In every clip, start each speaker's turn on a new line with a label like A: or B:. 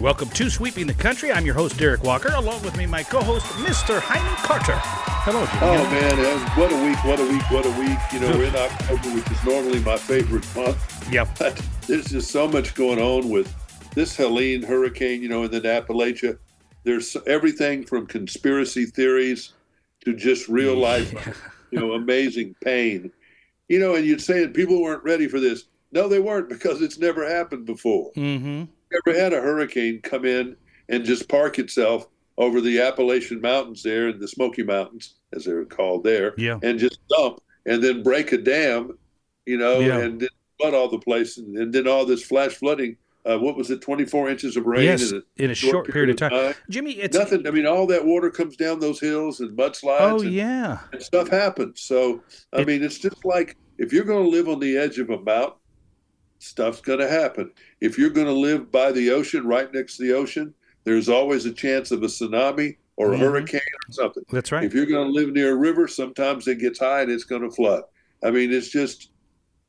A: Welcome to Sweeping the Country. I'm your host, Derek Walker. Along with me, my co-host, Mr. Jaime Carter. Hello, Jimmy.
B: Oh, man, what a week. You know, we're in October, which is normally my favorite month.
A: Yep.
B: But there's just so much going on with this Helene hurricane, you know, and then Appalachia. There's everything from conspiracy theories to just real life, you know, amazing pain. You know, and you'd say that people weren't ready for this. No, they weren't, because it's never happened before.
A: Mm-hmm.
B: Never had a hurricane come in and just park itself over the Appalachian Mountains there, in the Smoky Mountains, as they're called there, and just dump and then break a dam, you know, and then flood all the place. And then all this flash flooding. What was it, 24 inches of rain
A: in a short period of time. Jimmy, it's
B: nothing. I mean, all that water comes down those hills and mudslides. And stuff happens. So, I mean, it's just like if you're going to live on the edge of a mountain, stuff's going to happen. If you're going to live by the ocean, right next to the ocean, there's always a chance of a tsunami or a hurricane or something.
A: That's right.
B: If you're going to live near a river, sometimes it gets high and it's going to flood. I mean, it's just,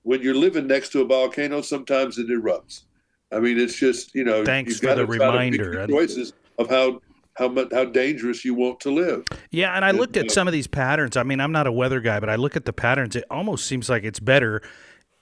B: when you're living next to a volcano, sometimes it erupts. I mean, it's just, you know,
A: Thanks
B: you've
A: for
B: got
A: the
B: to try
A: reminder.
B: To make choices of how dangerous you want to live.
A: Yeah, and I looked at some of these patterns. I mean, I'm not a weather guy, but I look at the patterns. It almost seems like it's better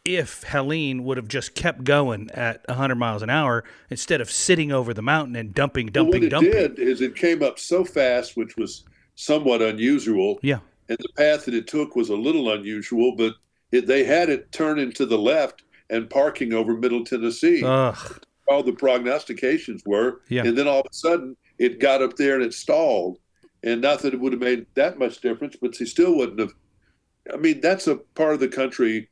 A: if Helene would have just kept going at 100 miles an hour instead of sitting over the mountain and dumping.
B: What it did is it came up so fast, which was somewhat unusual.
A: Yeah.
B: And the path that it took was a little unusual, but they had it turning to the left and parking over Middle Tennessee. All the prognostications were. Yeah. And then all of a sudden it got up there and it stalled. And not that it would have made that much difference, but he still wouldn't have. I mean, that's a part of the country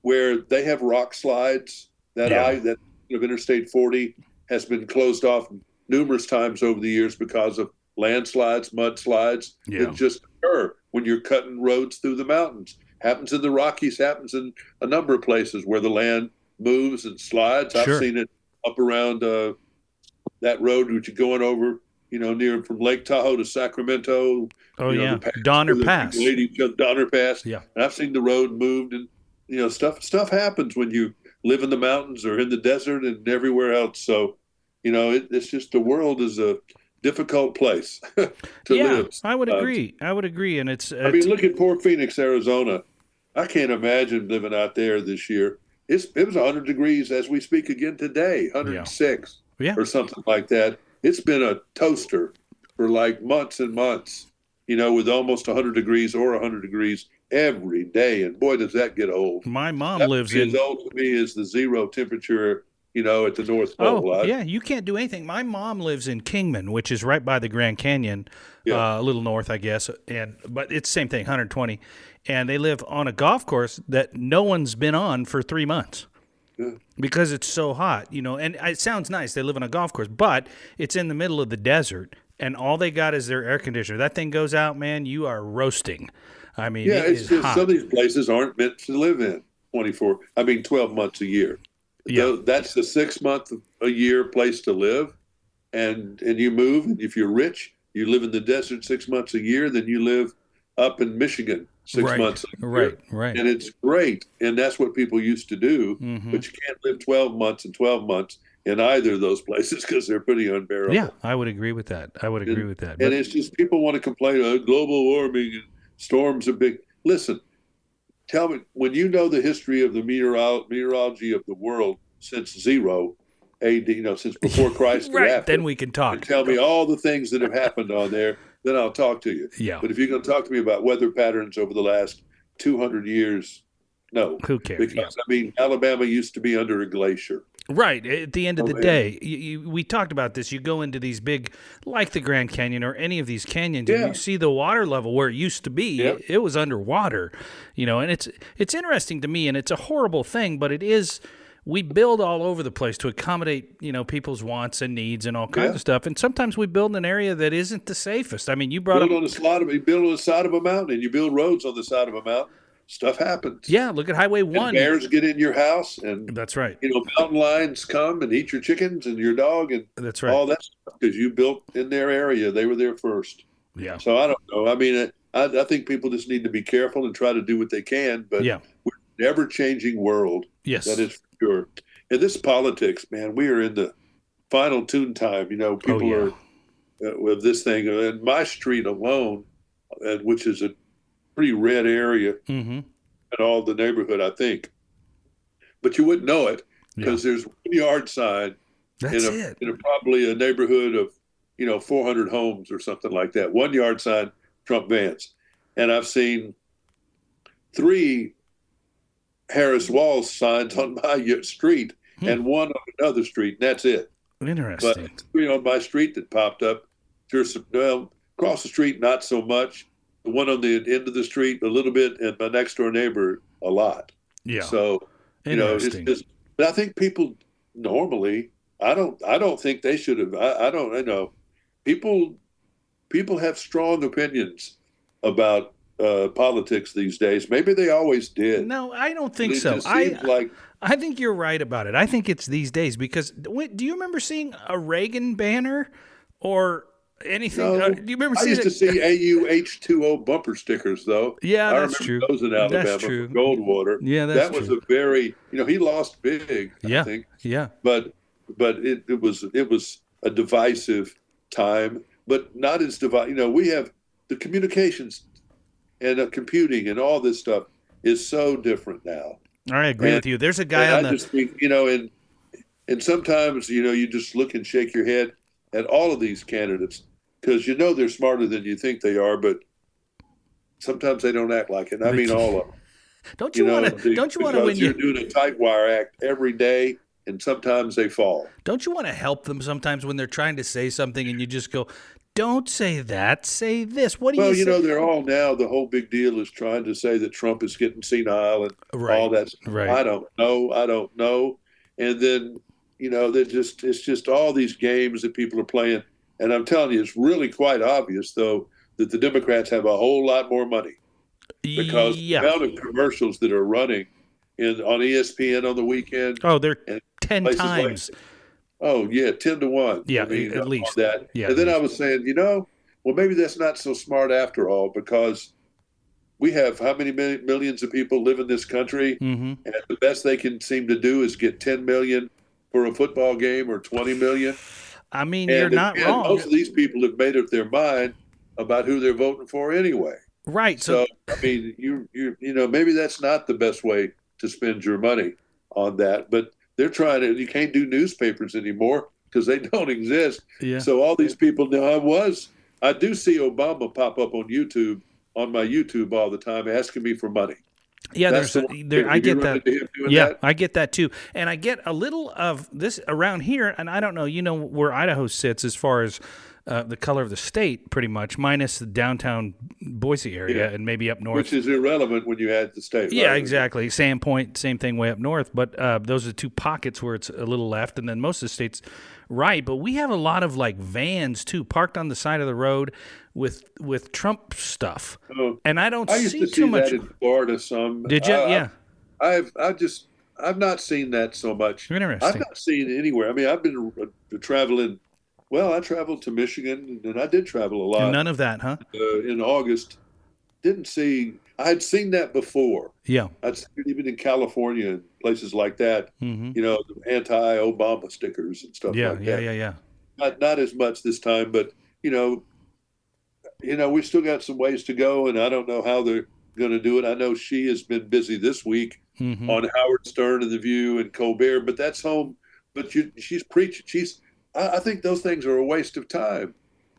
B: where they have rock slides. That of Interstate 40 has been closed off numerous times over the years because of landslides, mudslides that just occur when you're cutting roads through the mountains. Happens in the Rockies, happens in a number of places where the land moves and slides. I've seen it up around that road which you're going over, you know, near from Lake Tahoe to Sacramento.
A: Donner Pass.
B: Donner Pass.
A: Yeah.
B: And I've seen the road moved, and you know, stuff happens when you live in the mountains or in the desert and everywhere else. So, you know, it's just, the world is a difficult place to live.
A: I would agree. And it's
B: I mean, look at poor Phoenix, Arizona. I can't imagine living out there this year. It was 100 degrees as we speak again today, 106 or something like that. It's been a toaster for like months and months, you know, with almost 100 degrees or 100 degrees every day. And boy, does that get old.
A: My mom
B: that
A: lives
B: in. As old to me as the zero temperature, you know, at the North Pole.
A: You can't do anything. My mom lives in Kingman, which is right by the Grand Canyon, a little north, I guess. But it's the same thing, 120. And they live on a golf course that no one's been on for 3 months. Yeah. Because it's so hot, you know. And it sounds nice, they live on a golf course, but it's in the middle of the desert, and all they got is their air conditioner. That thing goes out, man, you are roasting. I mean,
B: it's just hot. Some of these places aren't meant to live in 12 months a year. Yeah. That's the 6 month a year place to live. And you move, and if you're rich, you live in the desert 6 months a year, then you live up in Michigan 6 months a year. Right. And it's great. And that's what people used to do. Mm-hmm. But you can't live 12 months in either of those places because they're pretty unbearable.
A: Yeah, I would agree with that. And
B: it's just, people want to complain about global warming and storms are big. Listen, tell me, when you know the history of the meteorology of the world since zero AD, you know, since before Christ
A: right,
B: after,
A: then we can talk.
B: And tell me all the things that have happened on there, then I'll talk to you.
A: Yeah.
B: But if you're going to talk to me about weather patterns over the last 200 years, no.
A: Who cares?
B: Because, I mean, Alabama used to be under a glacier.
A: Right. At the end of the day, we talked about this. You go into these big, like the Grand Canyon or any of these canyons, and you see the water level where it used to be. Yep. It was underwater, you know, and it's interesting to me, and it's a horrible thing, but it is. We build all over the place to accommodate, you know, people's wants and needs and all kinds of stuff. And sometimes we build in an area that isn't the safest. I mean, you build
B: on the side of a mountain, and you build roads on the side of a mountain. Stuff happens.
A: Yeah, look at Highway 1.
B: And bears get in your house, and
A: that's right.
B: You know, mountain lions come and eat your chickens and your dog, and
A: that's right.
B: All that stuff because you built in their area. They were there first.
A: Yeah.
B: So I don't know. I mean, I think people just need to be careful and try to do what they can. But we're an ever-changing world.
A: Yes,
B: that is for sure. And this politics, man, we are in the final tune time. People are with this thing. And my street alone, which is a pretty red area in all the neighborhood, I think. But you wouldn't know it because there's one yard sign in probably a neighborhood of 400 homes or something like that. 1 yard sign, Trump vans, and I've seen 3 Harris Walls signs on my street and 1 on another street, and that's it.
A: Interesting.
B: But 3 on my street that popped up. Across the street, not so much. The one on the end of the street, a little bit, and my next door neighbor, a lot.
A: Yeah.
B: So, but I think people normally, I don't think they should have. I know. People have strong opinions about politics these days. Maybe they always did.
A: No, I don't think so. I think you're right about it. I think it's these days because do you remember seeing a Reagan banner or anything?
B: No,
A: do you remember seeing?
B: I used to see AUH2O bumper stickers though.
A: Yeah,
B: I
A: that's true.
B: Those in Alabama,
A: that's true.
B: Goldwater.
A: Yeah, that's
B: that was
A: true.
B: a very he lost big. I think.
A: Yeah.
B: But it was a divisive time, but not as divisive. We have the communications and computing and all this stuff is so different now.
A: I agree with you. There's a guy on the.
B: I just think and sometimes you just look and shake your head at all of these candidates because they're smarter than you think they are, but sometimes they don't act like it. I mean, all of them.
A: Don't you want to when
B: you're doing a tight wire act every day, and sometimes they fall.
A: Don't you want to help them sometimes when they're trying to say something and you just go, "Don't say that, say this." What do you say?
B: Well, they're all now. The whole big deal is trying to say that Trump is getting senile and all that.
A: Right.
B: I don't know. And then it's just all these games that people are playing. And I'm telling you, it's really quite obvious though that the Democrats have a whole lot more money because the amount of commercials that are running on ESPN on the weekend.
A: Oh, they're 10 times.
B: 10 to 1.
A: Yeah, at least
B: that.
A: Yeah,
B: and then I was saying, well, maybe that's not so smart after all, because we have how many millions of people live in this country, and the best they can seem to do is get 10 million for a football game or 20 million.
A: I mean, you're not wrong.
B: Most of these people have made up their mind about who they're voting for anyway.
A: Right.
B: So I mean, maybe that's not the best way to spend your money on that, but they're trying to. You can't do newspapers anymore because they don't exist.
A: Yeah.
B: So all these people now. I do see Obama pop up on YouTube, on my YouTube all the time, asking me for money.
A: Yeah, I get that. Yeah, I get that too, and I get a little of this around here. And I don't know, where Idaho sits as far as the color of the state, pretty much, minus the downtown Boise area and maybe up north,
B: which is irrelevant when you add the state.
A: Yeah,
B: right?
A: exactly. Sandpoint, same thing way up north. But those are 2 pockets where it's a little left, and then most of the states right. But we have a lot of vans too, parked on the side of the road with Trump stuff, and I don't see too much.
B: That in Florida some.
A: Did you? Yeah.
B: I've not seen that so much.
A: Interesting.
B: I've not seen it anywhere. I mean, I've been traveling. Well, I traveled to Michigan, and I did travel a lot.
A: And none of that, huh?
B: In August, didn't see. I had seen that before.
A: Yeah.
B: I'd seen it even in California and places like that. The anti-Obama stickers and stuff like that.
A: Yeah.
B: Not as much this time, but we still got some ways to go, and I don't know how they're going to do it. I know she has been busy this week on Howard Stern and The View and Colbert, but that's home. But she's preaching. I think those things are a waste of time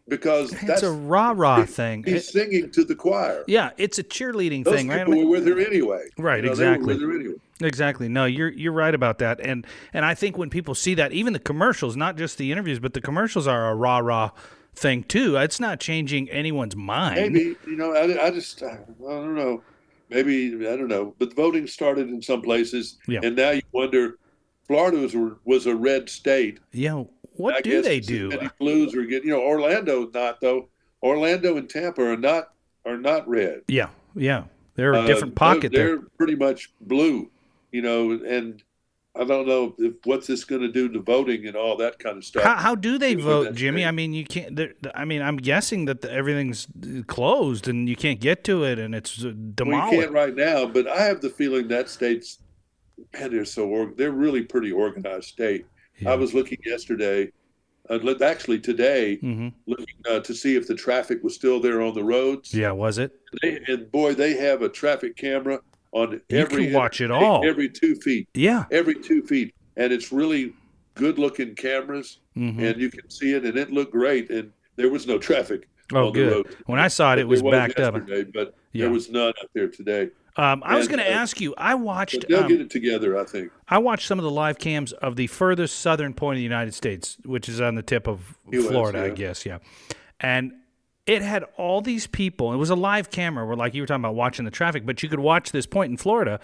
B: because
A: it's a rah-rah thing.
B: He's singing to the choir.
A: Yeah, it's a cheerleading
B: those
A: thing, right?
B: People were with her anyway.
A: Right, exactly.
B: They were with her anyway.
A: Exactly. No, you're right about that. And I think when people see that, even the commercials, not just the interviews, but the commercials are a rah-rah thing too. It's not changing anyone's mind.
B: Maybe, I don't know. Maybe, I don't know. But voting started in some places, and now you wonder, Florida was a red state.
A: Yeah, what do they do?
B: Many blues are getting, Orlando not though. Orlando and Tampa are not red.
A: Yeah. They're a different pocket there.
B: They're pretty much blue, and I don't know what's this going to do to voting and all that kind of stuff.
A: How do they vote, Jimmy? I mean, you can't. I'm guessing that everything's closed and you can't get to it, and it's demolished.
B: Well, you can't right now, but I have the feeling that state's, man, they're really pretty organized state. Yeah. I was looking yesterday, actually today, looking to see if the traffic was still there on the roads.
A: Yeah, was it?
B: And boy, they have a traffic camera on
A: You
B: every
A: can watch it all.
B: every 2 feet.
A: Yeah.
B: Every 2 feet. And it's really good looking cameras, and you can see it, and it looked great. And there was no traffic on the road.
A: When I saw it, it was backed up.
B: But there was none out there today.
A: I was going to ask you, I watched...
B: They'll get it together, I think.
A: I watched some of the live cams of the furthest southern point of the United States, which is on the tip of Florida, I guess, And it had all these people. It was a live camera where, like you were talking about watching the traffic, but you could watch this point in Florida,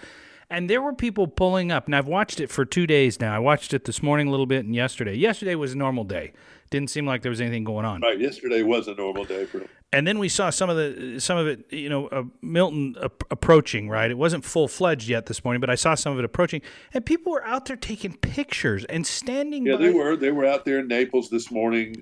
A: and there were people pulling up. And I've watched it for 2 days now. I watched it this morning a little bit and yesterday. Yesterday was a normal day. Didn't seem like there was anything going on.
B: Right, yesterday was a normal day for them.
A: And then we saw some of it, Milton approaching, right? It wasn't full-fledged yet this morning, but I saw some of it approaching. And people were out there taking pictures and standing by.
B: Yeah, they were out there in Naples this morning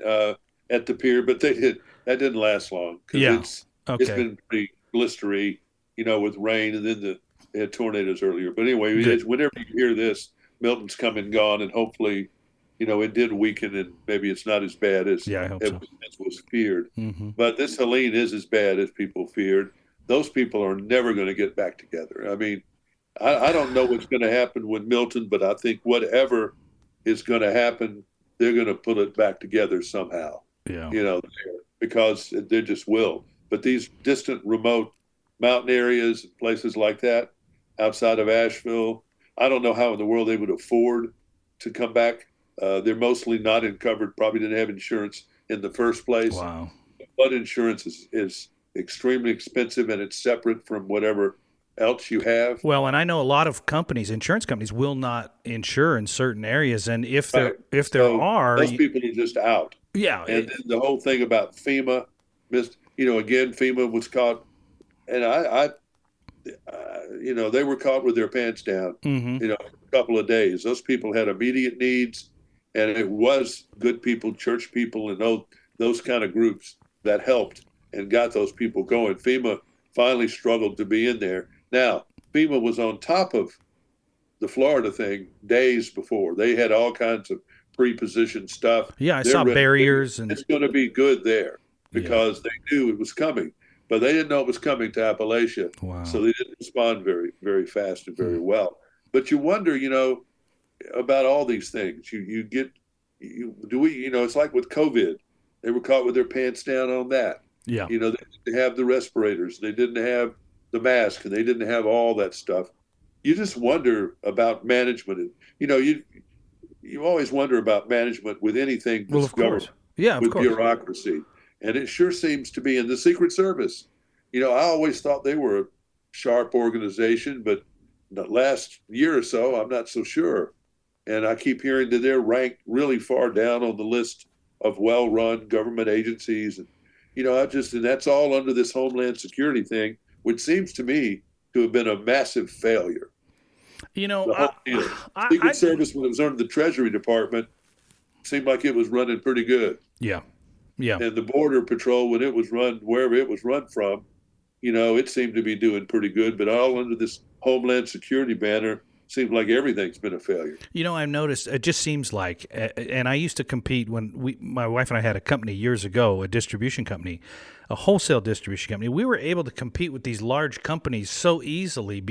B: at the pier, but that didn't last long. It's been pretty blistery, with rain, and then they had tornadoes earlier. But anyway, whenever you hear this, Milton's come and gone, and hopefully, it did weaken, and maybe it's not as bad as was feared. But this Helene is as bad as people feared. Those people are never going to get back together. I mean, I don't know what's going to happen with Milton, but I think whatever is going to happen, they're going to put it back together somehow. Yeah. Because they just will. But these distant, remote mountain areas, places like that, outside of Asheville, I don't know how in the world they would afford to come back. They're mostly not covered, probably didn't have insurance in the first place.
A: Wow.
B: Flood insurance is extremely expensive, and it's separate from whatever else you have.
A: Well, and I know a lot of insurance companies will not insure in certain areas, and if there are,
B: those people are just out.
A: Yeah.
B: And then the whole thing about FEMA, again, FEMA was caught, and they were caught with their pants down, for a couple of days. Those people had immediate needs, and it was good people, church people, and those kind of groups that helped and got those people going. FEMA finally struggled to be in there. Now, FEMA was on top of the Florida thing days before. They had all kinds of pre-positioned stuff.
A: Yeah, I saw barriers. And
B: it's going to be good there because they knew it was coming. But they didn't know it was coming to Appalachia. Wow. So they didn't respond very, very fast and very well. But you wonder, about all these things. It's like with COVID. They were caught with their pants down on that.
A: Yeah.
B: They didn't have the respirators. They didn't have the mask, and they didn't have all that stuff. You just wonder about management. You always wonder about management with anything that's government.
A: Yeah, of course.
B: Bureaucracy. And it sure seems to be in the Secret Service. I always thought they were a sharp organization, but the last year or so, I'm not so sure. And I keep hearing that they're ranked really far down on the list of well-run government agencies. And, and that's all under this Homeland Security thing, which seems to me to have been a massive failure. Secret Service, when it was under the Treasury Department, seemed like it was running pretty good.
A: Yeah. Yeah.
B: And the Border Patrol, when it was run, wherever it was run from, it seemed to be doing pretty good. But all under this Homeland Security banner, seems like everything's been a failure.
A: I've noticed it just seems like, and I used to compete when my wife and I had a company years ago, a distribution company, a wholesale distribution company. We were able to compete with these large companies so easily,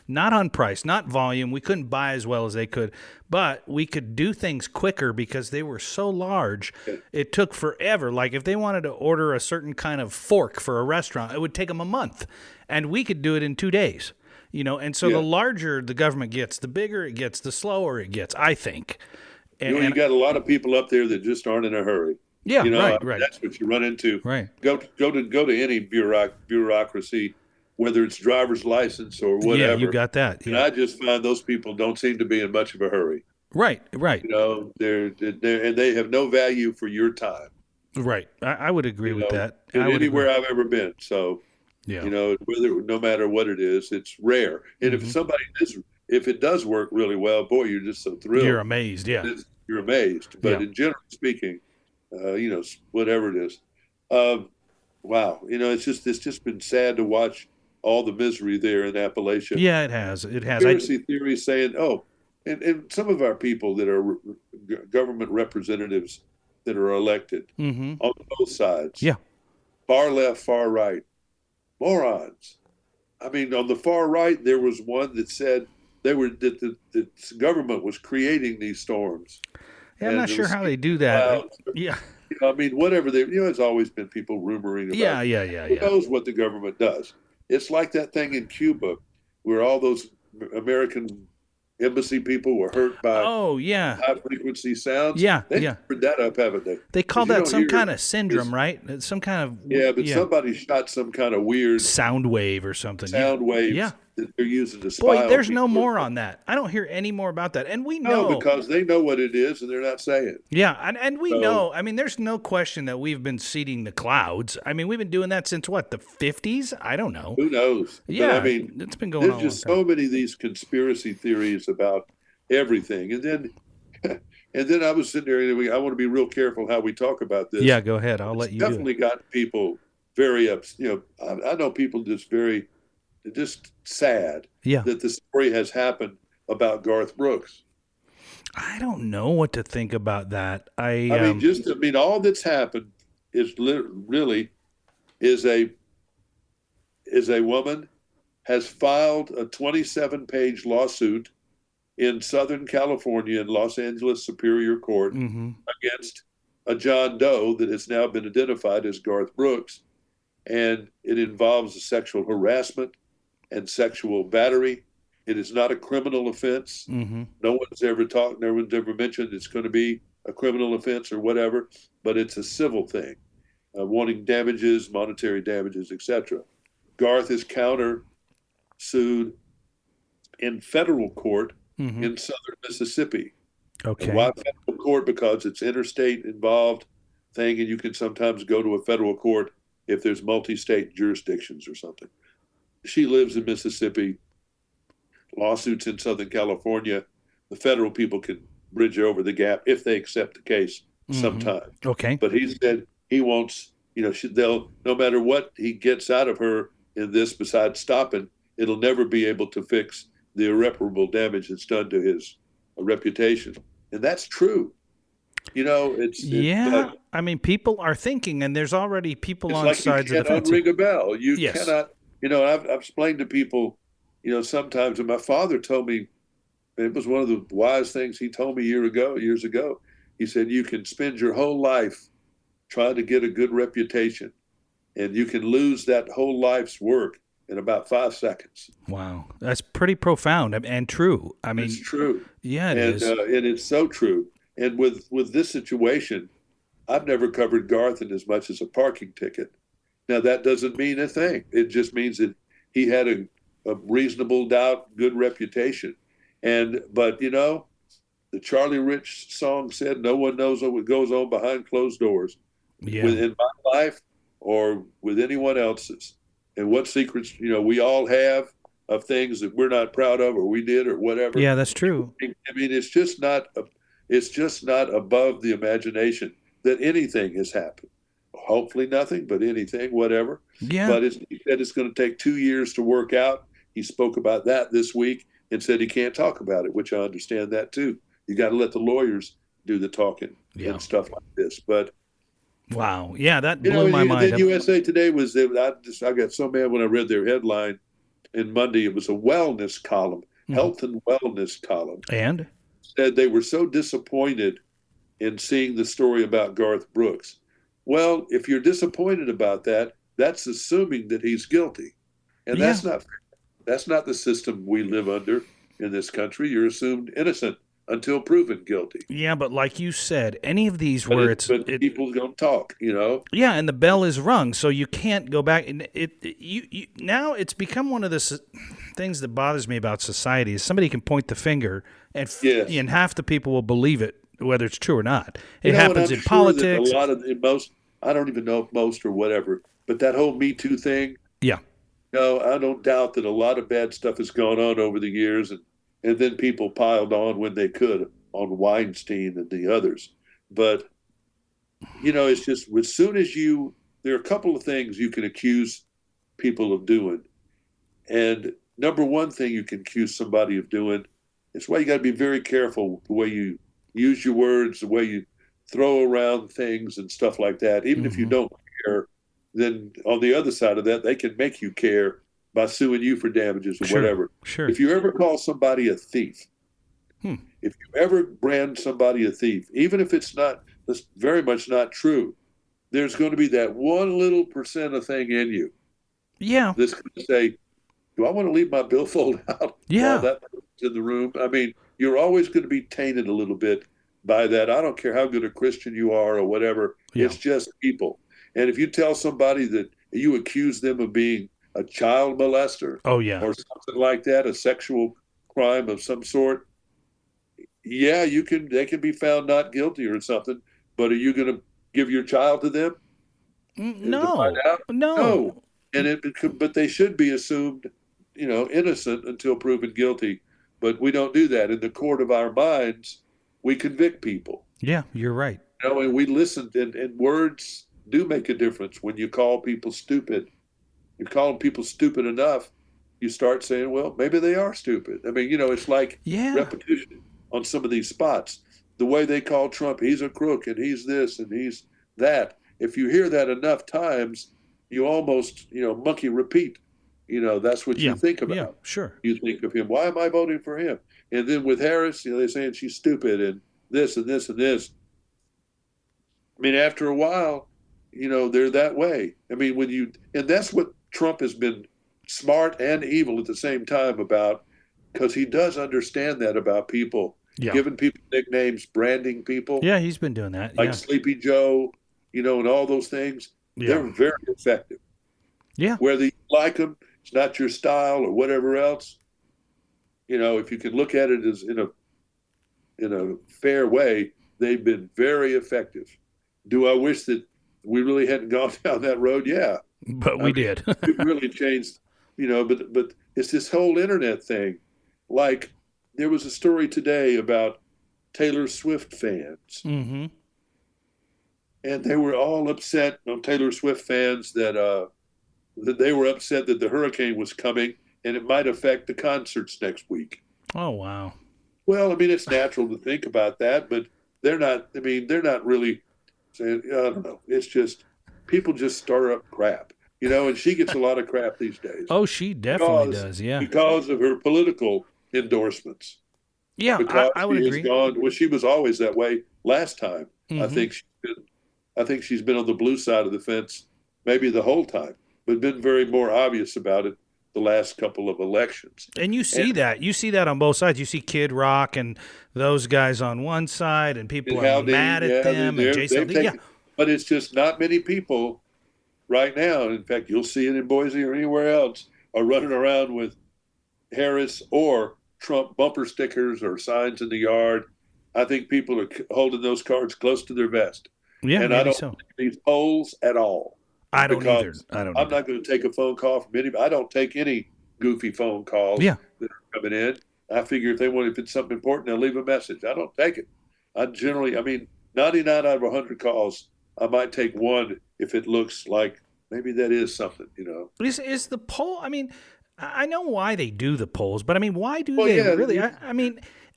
A: not on price, not volume. We couldn't buy as well as they could, but we could do things quicker because they were so large. Yeah. It took forever. Like if they wanted to order a certain kind of fork for a restaurant, it would take them a month, and we could do it in 2 days. And so the larger the government gets, the bigger it gets, the slower it gets, I think. And
B: you got a lot of people up there that just aren't in a hurry.
A: Yeah, right.
B: That's what you run into.
A: Right.
B: Go to any bureaucracy, whether it's driver's license or whatever.
A: Yeah, you got that. Yeah.
B: And I just find those people don't seem to be in much of a hurry.
A: Right.
B: They're and they have no value for your time.
A: Right. I would agree with that.
B: Anywhere I've ever been. So.
A: Yeah.
B: No matter what it is, it's rare. And if it does work really well, boy, you're just so thrilled.
A: You're amazed, yeah.
B: You're amazed. But in general speaking, whatever it is, wow. It's just been sad to watch all the misery there in Appalachia.
A: Yeah, it has.
B: Conspiracy theories saying, and some of our people that are government representatives that are elected
A: Mm-hmm.
B: on both sides.
A: Yeah.
B: Far left, far right. Morons. I mean, on the far right, there was one that said that the government was creating these storms.
A: Yeah, I'm
B: And
A: not
B: it
A: sure
B: was
A: how they do that. Yeah.
B: I mean, whatever there's always been people rumoring about. Who
A: Yeah.
B: knows what the government does? It's like that thing in Cuba where all those American embassy people were hurt by
A: Oh, yeah.
B: high frequency sounds.
A: Yeah,
B: They've
A: yeah.
B: covered that up, haven't they?
A: They call
B: 'Cause you
A: that
B: don't
A: some
B: hear
A: kind of syndrome,
B: is
A: right? It's some kind of
B: but somebody shot some kind of weird
A: sound wave or something.
B: sound waves
A: Yeah.
B: that they're using to spy
A: Boy,
B: on
A: there's no
B: people.
A: more on that. I don't hear any more about that. And we
B: No,
A: know.
B: because they know what it is and they're not saying.
A: Yeah, and we
B: So-
A: know. I mean, there's no question that we've been seeding the clouds. I mean, we've been doing that since what, the 50s? I don't know.
B: Who knows?
A: Yeah,
B: But, I mean,
A: it's been going on.
B: there's just so many of these conspiracy theories about everything, and then I was sitting there, and I want to be real careful how we talk about this.
A: Yeah, go ahead. I'll let you do
B: Definitely
A: it.
B: got people very upset. I know people just sad
A: Yeah.
B: that the story has happened about Garth Brooks.
A: I don't know what to think about that.
B: I mean, all that's happened is really is a woman has filed a 27-page lawsuit in Southern California in Los Angeles Superior Court against a John Doe that has now been identified as Garth Brooks, and it involves sexual harassment and sexual battery. It is not a criminal offense.
A: Mm-hmm.
B: No one's ever mentioned it's going to be a criminal offense or whatever, but it's a civil thing, wanting damages, monetary damages, etc. Garth is counter-sued in federal court in southern Mississippi.
A: Okay.
B: And why federal court? Because it's interstate involved thing, and you can sometimes go to a federal court if there's multi-state jurisdictions or something. She lives in Mississippi. Lawsuits in Southern California. The federal people can bridge over the gap if they accept the case sometime.
A: Okay.
B: But he said he wants, they'll, no matter what he gets out of her in this besides stopping, it'll never be able to fix the irreparable damage that's done to his reputation. And that's true.
A: I mean, people are thinking, and there's already people on
B: like
A: sides of the fence.
B: You cannot unring a bell. You
A: Yes.
B: cannot, I've explained to people, sometimes, and my father told me, it was one of the wise things he told me years ago. He said, you can spend your whole life trying to get a good reputation, and you can lose that whole life's work in about 5 seconds.
A: Wow. That's pretty profound and true. I mean,
B: it's true.
A: Yeah, it is.
B: And it's so true. And with this situation, I've never covered Garth in as much as a parking ticket. Now, that doesn't mean a thing. It just means that he had a reasonable doubt, good reputation. But the Charlie Rich song said, no one knows what goes on behind closed doors.
A: Yeah.
B: Within my life or with anyone else's. And what secrets, we all have of things that we're not proud of or we did or whatever.
A: Yeah, that's true.
B: I mean, it's just not above the imagination that anything has happened. Hopefully nothing, but anything, whatever.
A: Yeah.
B: But he said it's going to take 2 years to work out. He spoke about that this week and said he can't talk about it, which I understand that too. You got to let the lawyers do the talking and stuff like this. But
A: wow, yeah, that blew my mind.
B: Then USA Today I got so mad when I read their headline. And Monday it was a wellness column, health and wellness column,
A: and
B: said they were so disappointed in seeing the story about Garth Brooks. Well, if you're disappointed about that, that's assuming that he's guilty, and that's not the system we live under in this country. You're assumed innocent until proven guilty.
A: Yeah, but like you said, any of these
B: but people don't talk,
A: Yeah, and the bell is rung, so you can't go back. And now it's become one of the things that bothers me about society is somebody can point the finger and half the people will believe it, whether it's true or not. It happens in politics.
B: A lot of I don't even know if most or whatever, but that whole Me Too thing.
A: Yeah.
B: No, I don't doubt that a lot of bad stuff has gone on over the years, and then people piled on when they could on Weinstein and the others. But, it's just as soon as there are a couple of things you can accuse people of doing. And number one thing you can accuse somebody of doing, it's why you got to be very careful the way you use your words, the way you throw around things and stuff like that. Even if you don't care, then on the other side of that, they can make you care by suing you for damages or whatever.
A: Sure.
B: If you ever call somebody a thief, if you ever brand somebody a thief, even if it's very much not true, there's going to be that one little percent of thing in you.
A: Yeah.
B: That's going to say, do I want to leave my billfold out while that person's in the room? I mean, you're always going to be tainted a little bit by that. I don't care how good a Christian you are or whatever. Yeah. It's just people. And if you tell somebody that you accuse them of being a child molester or something like that, a sexual crime of some sort, yeah, they can be found not guilty or something, but are you going to give your child to them?
A: No.
B: And but they should be assumed, innocent until proven guilty. But we don't do that. In the court of our minds, we convict people.
A: Yeah, you're right.
B: And we listen, and words do make a difference. When you call people stupid, you're calling people stupid enough, you start saying, well, maybe they are stupid. I mean, it's like repetition on some of these spots. The way they call Trump, he's a crook, and he's this, and he's that. If you hear that enough times, you almost, monkey repeat. That's what you think about.
A: Yeah, sure.
B: You think of him. Why am I voting for him? And then with Harris, they're saying she's stupid and this and this and this. I mean, after a while, they're that way. I mean, and that's what Trump has been smart and evil at the same time about, because he does understand that about people, giving people nicknames, branding people.
A: Yeah, he's been doing that.
B: Like Sleepy Joe, and all those things. Yeah. They're very effective.
A: Yeah.
B: Whether you like them, it's not your style or whatever else. If you can look at it as in a fair way, they've been very effective. Do I wish that we really hadn't gone down that road? Yeah.
A: But we did.
B: It really changed, but it's this whole internet thing. Like, there was a story today about Taylor Swift fans.
A: Mm-hmm.
B: And they were all upset, Taylor Swift fans, that they were upset that the hurricane was coming and it might affect the concerts next week.
A: Oh, wow.
B: Well, I mean, it's natural to think about that, but they're not really saying, I don't know. It's just, people just stir up crap, and she gets a lot of crap these days.
A: Oh, she definitely does, yeah.
B: Because of her political endorsements.
A: Yeah, I would agree.
B: She was always that way last time. Mm-hmm. I think she's been on the blue side of the fence maybe the whole time, but been very more obvious about it the last couple of elections.
A: And you see that on both sides. You see Kid Rock and those guys on one side, and people are mad at them. And Jason,
B: but it's just not many people right now. In fact, you'll see it in Boise or anywhere else, are running around with Harris or Trump bumper stickers or signs in the yard. I think people are holding those cards close to their vest.
A: Yeah,
B: and I don't think these polls at all.
A: I don't either.
B: I'm not going to take a phone call from anybody. I don't take any goofy phone calls that are coming in. I figure if it's something important, they'll leave a message. I don't take it. 99 out of 100 calls, I might take one if it looks like maybe that is something,
A: Is the poll, I know why they do the polls, but why do they really?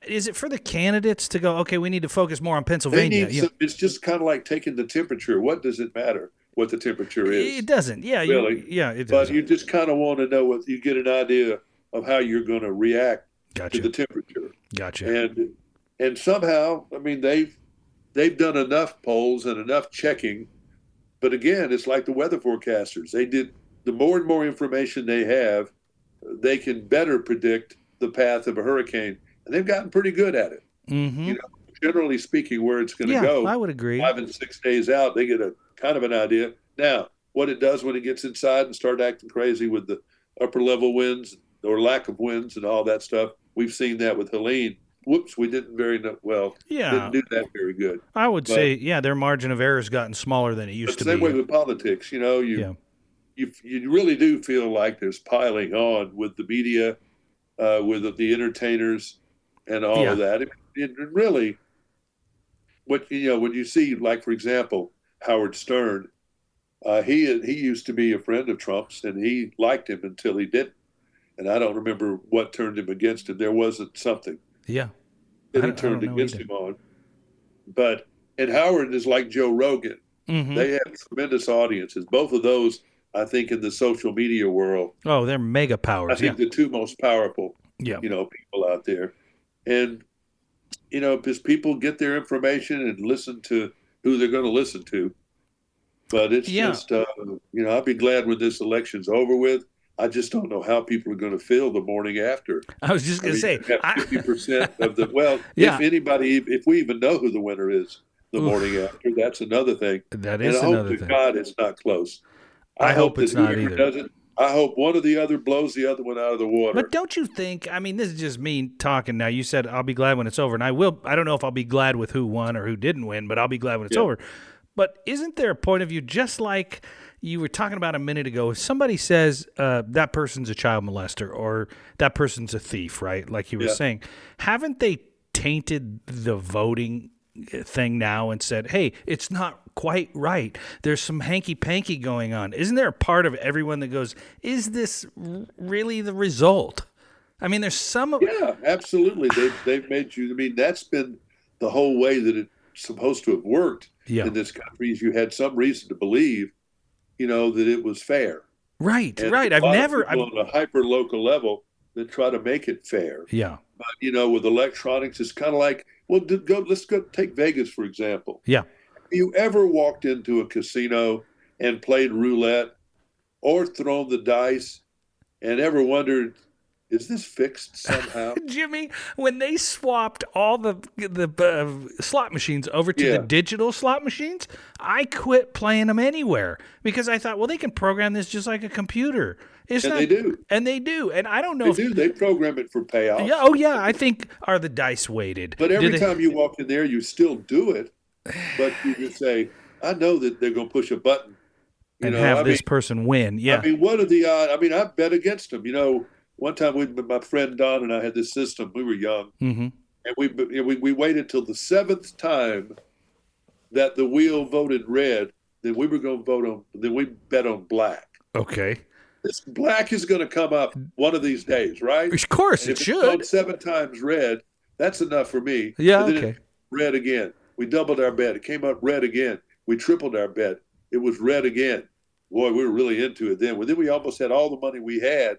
A: Is it for the candidates to go, okay, we need to focus more on Pennsylvania?
B: It's just kind of like taking the temperature. What does it matter what the temperature is?
A: It doesn't. Yeah.
B: Really?
A: It doesn't.
B: But you just kind of want to know you get an idea of how you're going to react to the temperature.
A: Gotcha.
B: And somehow, they've done enough polls and enough checking. But again, it's like the weather forecasters. The more and more information they have, they can better predict the path of a hurricane. And they've gotten pretty good at it.
A: Mm-hmm.
B: Generally speaking, where it's going to go.
A: I would agree.
B: 5 and 6 days out, they get a kind of an idea. Now, what it does when it gets inside and start acting crazy with the upper level winds or lack of winds and all that stuff, we've seen that with Helene. Whoops, we didn't didn't do that very good.
A: I would say, their margin of error has gotten smaller than it used to be.
B: Same way with politics, you really do feel like there's piling on with the media, with the entertainers, and all of that. It really, when you see, like, for example, Howard Stern, he used to be a friend of Trump's, and he liked him until he didn't. And I don't remember what turned him against him. There wasn't something.
A: Yeah.
B: That he turned against him on. But and Howard is like Joe Rogan.
A: Mm-hmm.
B: They have tremendous audiences. Both of those, I think, in the social media world.
A: Oh, they're mega powers.
B: I think the two most powerful, people out there. And, because people get their information and listen to who they're going to listen to. But it's just, I'll be glad when this election's over with. I just don't know how people are going to feel the morning after.
A: I was just going to say,
B: 50% of the if we even know who the winner is the morning after, that's another thing.
A: That is another thing.
B: I hope to God it's not close.
A: I hope it's not either.
B: I hope one or the other blows the other one out of the water.
A: But don't you think, I mean, this is just me talking now. You said I'll be glad when it's over, and I don't know if I'll be glad with who won or who didn't win, but I'll be glad when it's over. But isn't there a point of view, just like you were talking about a minute ago, if somebody says that person's a child molester or that person's a thief, right, like you were saying, haven't they tainted the voting thing now and said, hey, it's not quite right. There's some hanky-panky going on. Isn't there a part of everyone that goes, is this really the result? I mean, there's some...
B: Yeah, absolutely. They've made you... I mean, that's been the whole way that it's supposed to have worked in this country, is you had some reason to believe, that it was fair.
A: Right,
B: and
A: right.
B: I've never... on a hyper-local level that try to make it fair.
A: Yeah.
B: But, with electronics, it's kind of like, let's go take Vegas, for example.
A: Yeah.
B: Have you ever walked into a casino and played roulette or thrown the dice and ever wondered, is this fixed somehow?
A: Jimmy, when they swapped all the slot machines over to the digital slot machines, I quit playing them anywhere because I thought, well, they can program this just like a computer.
B: They do.
A: And they do. And I don't know
B: They program it for payoffs.
A: Yeah. Oh, yeah. I think, are the dice weighted?
B: But every time you walk in there, you still do it. But you just say, I know that they're going to push a button.
A: And have this person win. Yeah.
B: I mean, what are the odds? I mean, I bet against them. One time my friend Don and I had this system. We were young.
A: Mm-hmm.
B: And we waited till the seventh time that the wheel voted red. Then we were going to vote on, then we bet on black.
A: Okay.
B: This black is going to come up one of these days, right?
A: Of course, it should.
B: It's 7 times red. That's enough for me.
A: Yeah,
B: and then it red again. We doubled our bet. It came up red again. We tripled our bet. It was red again. Boy, we were really into it then. Well, then we almost had all the money we had,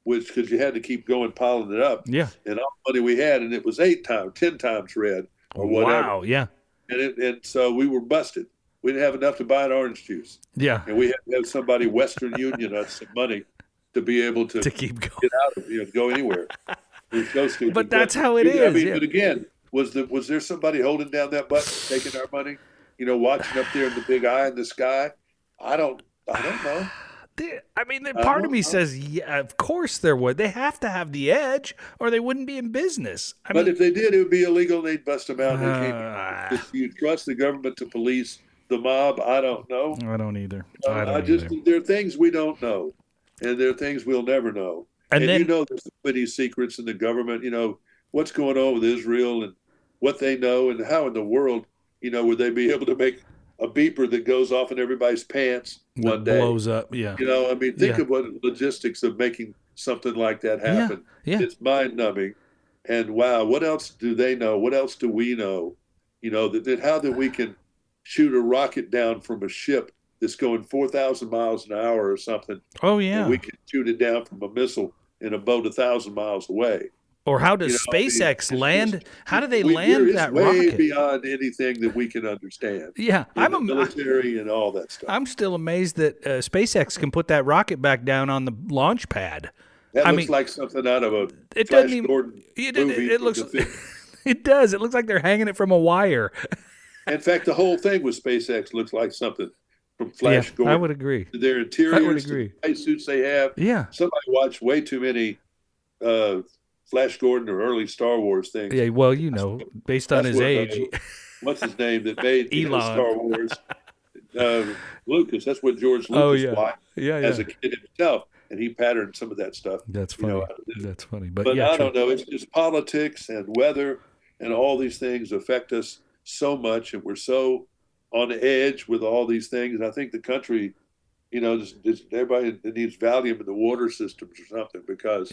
B: because you had to keep going, piling it up.
A: Yeah.
B: And all the money we had, and it was 8 times, 10 times red or whatever.
A: Wow, yeah.
B: And so we were busted. We didn't have enough to buy an orange juice.
A: Yeah.
B: And we had to have somebody Western Union us some money to be able to
A: keep going,
B: get out of go anywhere. So stupid.
A: But that's how it is.
B: I mean, but again, was there somebody holding down that button, taking our money? Watching up there in the big eye in the sky? I don't know.
A: I mean, part of me says, yeah, of course there would. They have to have the edge, or they wouldn't be in business.
B: But if they did, it would be illegal, and they'd bust them out. If you trust the government to police the mob, I don't know.
A: I don't either.
B: There are things we don't know, and there are things we'll never know. And then, there's so many secrets in the government. What's going on with Israel and what they know, and how in the world, would they be able to make a beeper that goes off in everybody's pants one day?
A: Blows up, yeah.
B: I mean, think of what logistics of making something like that happen.
A: Yeah.
B: It's mind-numbing. And wow, what else do they know? What else do we know? How that we can shoot a rocket down from a ship that's going 4,000 miles an hour or something.
A: Oh, yeah.
B: And we can shoot it down from a missile in a boat 1,000 miles away.
A: Or how does SpaceX land? How do they land that rocket?
B: Way beyond anything that we can understand.
A: Yeah,
B: I'm a military and all that stuff.
A: I'm still amazed that SpaceX can put that rocket back down on the launch pad.
B: That looks like something out of a Flash Gordon movie.
A: It looks. It does. It looks like they're hanging it from a wire.
B: In fact, the whole thing with SpaceX looks like something from Flash Gordon.
A: I would agree.
B: Their interiors,
A: I would agree.
B: The suits they have.
A: Yeah.
B: Somebody watched way too many Flash Gordon or early Star Wars things.
A: Yeah, well, based on his age.
B: What's his name that made
A: Elon.
B: Star Wars? Lucas. That's what George Lucas watched as a kid himself, and he patterned some of that stuff.
A: That's funny. That's funny. But
B: I don't know. It's just politics and weather and all these things affect us so much, and we're so on the edge with all these things. And I think the country, everybody needs Valium in the water systems or something, because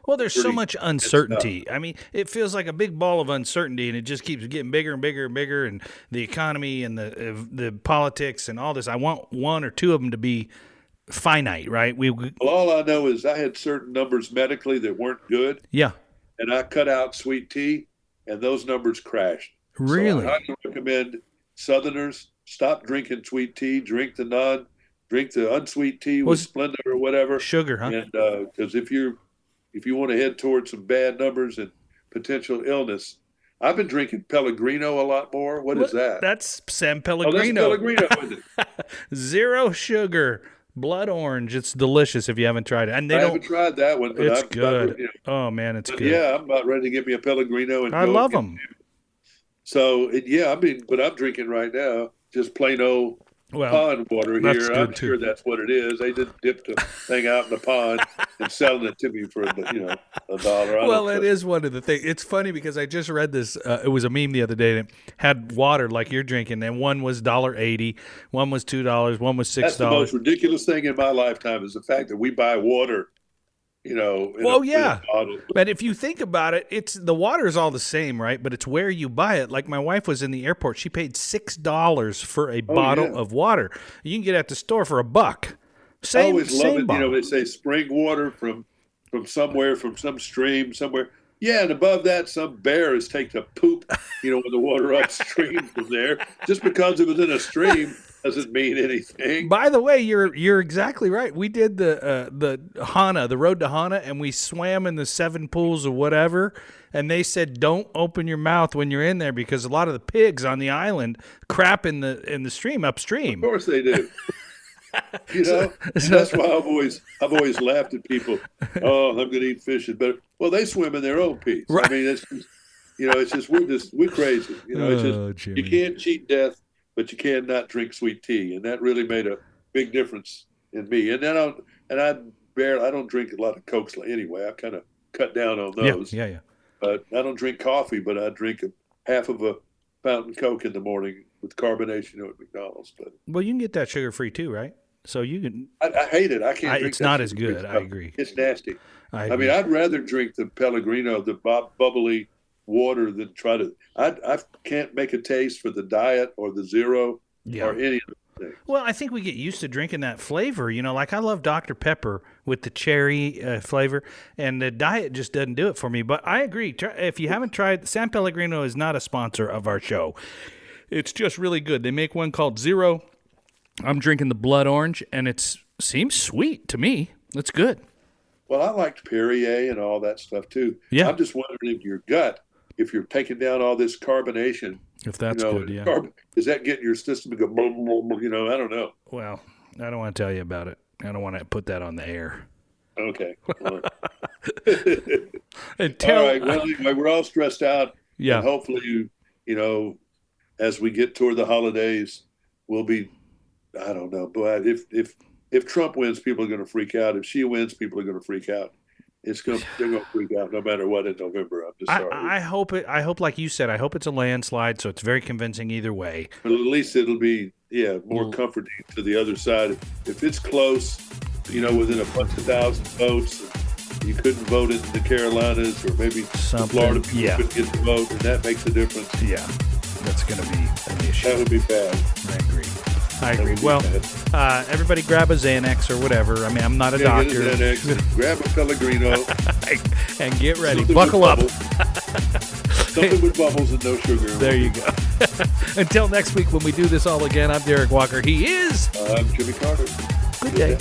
A: Well, there's so much uncertainty. I mean, it feels like a big ball of uncertainty, and it just keeps getting bigger and bigger and bigger. And the economy and the politics and all this. I want one or two of them to be finite, right?
B: Well, all I know is I had certain numbers medically that weren't good.
A: Yeah.
B: And I cut out sweet tea, and those numbers crashed.
A: Really?
B: So I recommend Southerners stop drinking sweet tea. Drink the unsweet tea with Splenda or whatever.
A: Sugar, huh?
B: And because if you want to head towards some bad numbers and potential illness, I've been drinking Pellegrino a lot more. What is that?
A: That's San Pellegrino.
B: Oh, that's Pellegrino, isn't it?
A: 0 sugar. Blood orange. It's delicious if you haven't tried it. And I
B: haven't tried that one. But
A: it's good. Oh, man, it's good.
B: Yeah, I'm about ready to get me a Pellegrino. And
A: I love them.
B: So, but I'm drinking right now just plain old pond water here. I'm sure that's what it is. They just dipped the thing out in the pond and selling it to me for $1.
A: Well, it is one of the things. It's funny because I just read this. It was a meme the other day that had water like you're drinking, and one was $1.80, one was $2, one was $6.
B: That's the most ridiculous thing in my lifetime is the fact that we buy water. In a bottle.
A: But if you think about it, the water is all the same, right? But it's where you buy it. Like my wife was in the airport. She paid $6 for a bottle of water. You can get it at the store for $1. Same,
B: I always love it.
A: Bottle.
B: They say spring water from somewhere, from some stream somewhere. Yeah, and above that, some bear has taken a poop, with the water upstream from there. Just because it was in a stream doesn't mean anything.
A: By the way, you're exactly right. We did the Hana, the road to Hana, and we swam in the 7 pools or whatever. And they said, don't open your mouth when you're in there because a lot of the pigs on the island crap in the stream upstream.
B: Of course they do. That's why I've always laughed at people. Oh, I'm going to eat fish. But well, they swim in their own pee. Right. I mean, it's just we're crazy. It's just you can't cheat death, but you can not drink sweet tea, and that really made a big difference in me. And then I don't drink a lot of Cokes anyway. I kind of cut down on those.
A: Yeah.
B: But I don't drink coffee, but I drink half of a fountain Coke in the morning with carbonation at McDonald's. But
A: well, you can get that sugar free too, right? So you can.
B: I hate it. I can't. Drink
A: it's not as good. I agree.
B: It's nasty. I mean, I'd rather drink the Pellegrino, the bubbly water than try to. I can't make a taste for the diet or the zero or any of the things.
A: Well, I think we get used to drinking that flavor. Like I love Dr. Pepper with the cherry flavor, and the diet just doesn't do it for me. But I agree. If you haven't tried, San Pellegrino is not a sponsor of our show. It's just really good. They make one called Zero. I'm drinking the blood orange, and it seems sweet to me. It's good.
B: Well, I liked Perrier and all that stuff too.
A: Yeah.
B: I'm just wondering if your gut, if you're taking down all this carbonation,
A: if that's good, yeah.
B: Is that getting your system to go, blah, blah, blah, I don't know.
A: Well, I don't want to tell you about it. I don't want to put that on the air.
B: Okay. All
A: right.
B: Well, anyway, we're all stressed out.
A: Yeah.
B: And hopefully, as we get toward the holidays, we'll be, I don't know, but if Trump wins, people are going to freak out. If she wins, people are going to freak out. They're going to freak out no matter what in November. I'm just sorry.
A: I hope, like you said, I hope it's a landslide, so it's very convincing either way.
B: But at least it'll be, more comforting to the other side. If it's close, within a bunch of thousand votes, you couldn't vote in the Carolinas or maybe Florida people couldn't get the vote, and that makes a difference.
A: Yeah, that's going to be an issue.
B: That would be bad.
A: I agree. Well, everybody grab a Xanax or whatever. I mean, I'm not a doctor.
B: Get a Xanax, grab a Pellegrino.
A: And get ready. Buckle up.
B: Something with bubbles and no sugar.
A: There you go. Until next week when we do this all again, I'm Derek Walker. He is...
B: I'm Jimmy Carter.
A: Good day.